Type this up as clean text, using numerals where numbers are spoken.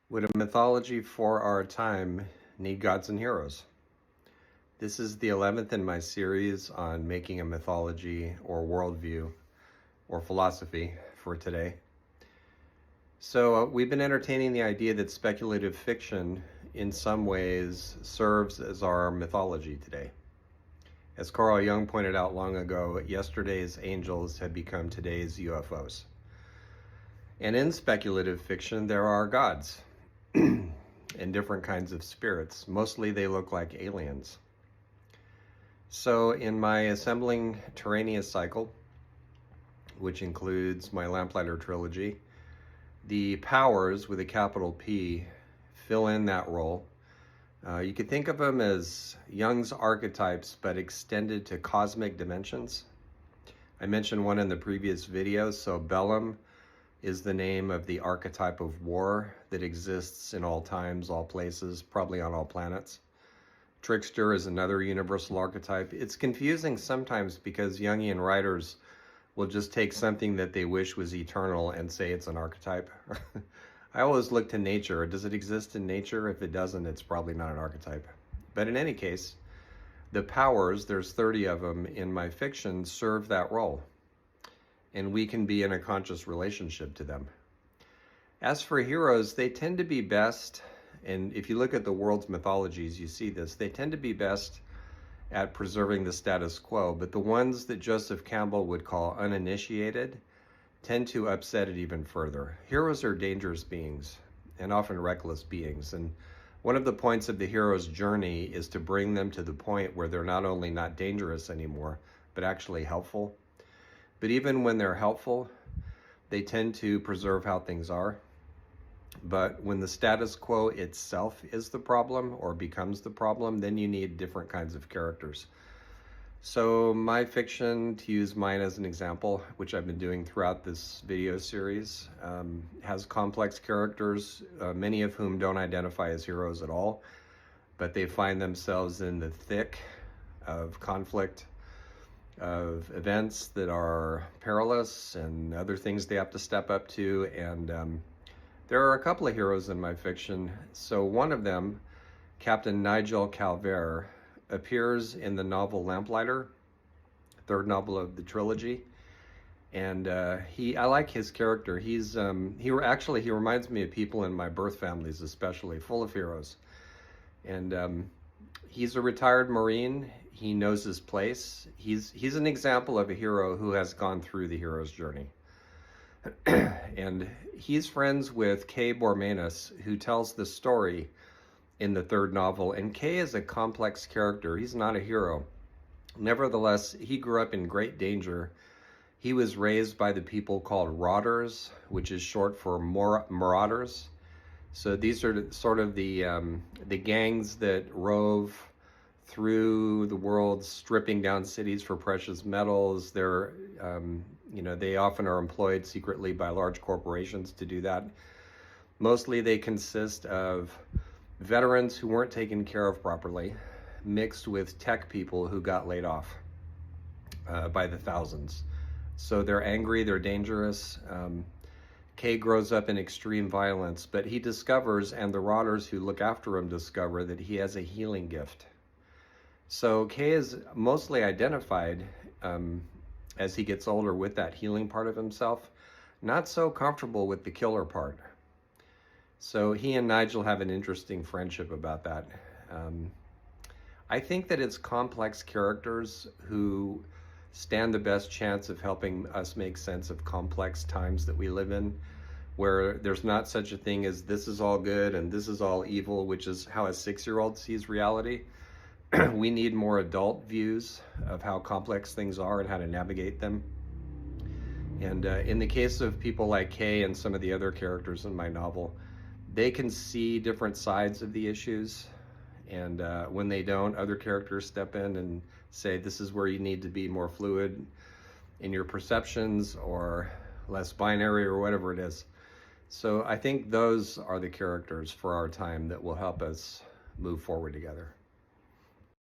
Would a mythology for our time need gods and heroes? This is the 11th in my series on making a mythology or worldview or philosophy for today. So we've been entertaining the idea that speculative fiction in some ways serves as our mythology today. As Carl Jung pointed out long ago, yesterday's angels have become today's UFOs. And in speculative fiction, there are gods and different kinds of spirits. Mostly they look like aliens. So in my Assembling Tyrannia cycle, which includes my Lamplighter trilogy, the powers with a capital P fill in that role. You could think of them as Jung's archetypes, but extended to cosmic dimensions. I mentioned one in the previous video. So Bellum is the name of the archetype of war that exists in all times, all places, probably on all planets. Trickster is another universal archetype. It's confusing sometimes because Jungian writers will just take something that they wish was eternal and say it's an archetype. I always look to nature. Does it exist in nature? If it doesn't, it's probably not an archetype. But in any case, the powers, there's 30 of them in my fiction, serve that role. And we can be in a conscious relationship to them. As for heroes, they tend to be best, and if you look at the world's mythologies, you see this, they tend to be best at preserving the status quo, but the ones that Joseph Campbell would call uninitiated tend to upset it even further. Heroes are dangerous beings, and often reckless beings, and one of the points of the hero's journey is to bring them to the point where they're not only not dangerous anymore, but actually helpful. But even when they're helpful, they tend to preserve how things are. But when the status quo itself is the problem or becomes the problem, then you need different kinds of characters. So my fiction, to use mine as an example, which I've been doing throughout this video series, has complex characters, many of whom don't identify as heroes at all, but they find themselves in the thick of conflict, of events that are perilous and other things they have to step up to. And there are a couple of heroes in my fiction. So one of them, Captain Nigel Calvert, appears in the novel Lamplighter, third novel of the trilogy. And I like his character. He reminds me of people in my birth families, especially, full of heroes. And he's a retired Marine. He knows his place. He's an example of a hero who has gone through the hero's journey. And he's friends with Kay Bormanis, who tells the story in the third novel. And Kay is a complex character. He's not a hero. Nevertheless, he grew up in great danger. He was raised by the people called Rotters, which is short for marauders. So these are sort of the gangs that rove through the world, stripping down cities for precious metals. They're, they often are employed secretly by large corporations to do that. Mostly they consist of veterans who weren't taken care of properly, mixed with tech people who got laid off by the thousands. So they're angry, they're dangerous. Kay grows up in extreme violence, but he discovers, and the Rotters who look after him discover, that he has a healing gift. So Kay is mostly identified as he gets older with that healing part of himself, not so comfortable with the killer part. So he and Nigel have an interesting friendship about that. I think that it's complex characters who stand the best chance of helping us make sense of complex times that we live in, where there's not such a thing as this is all good and this is all evil, which is how a 6-year-old sees reality. We need more adult views of how complex things are and how to navigate them. And in the case of people like Kay and some of the other characters in my novel, they can see different sides of the issues. And when they don't, other characters step in and say, this is where you need to be more fluid in your perceptions or less binary or whatever it is. So I think those are the characters for our time that will help us move forward together.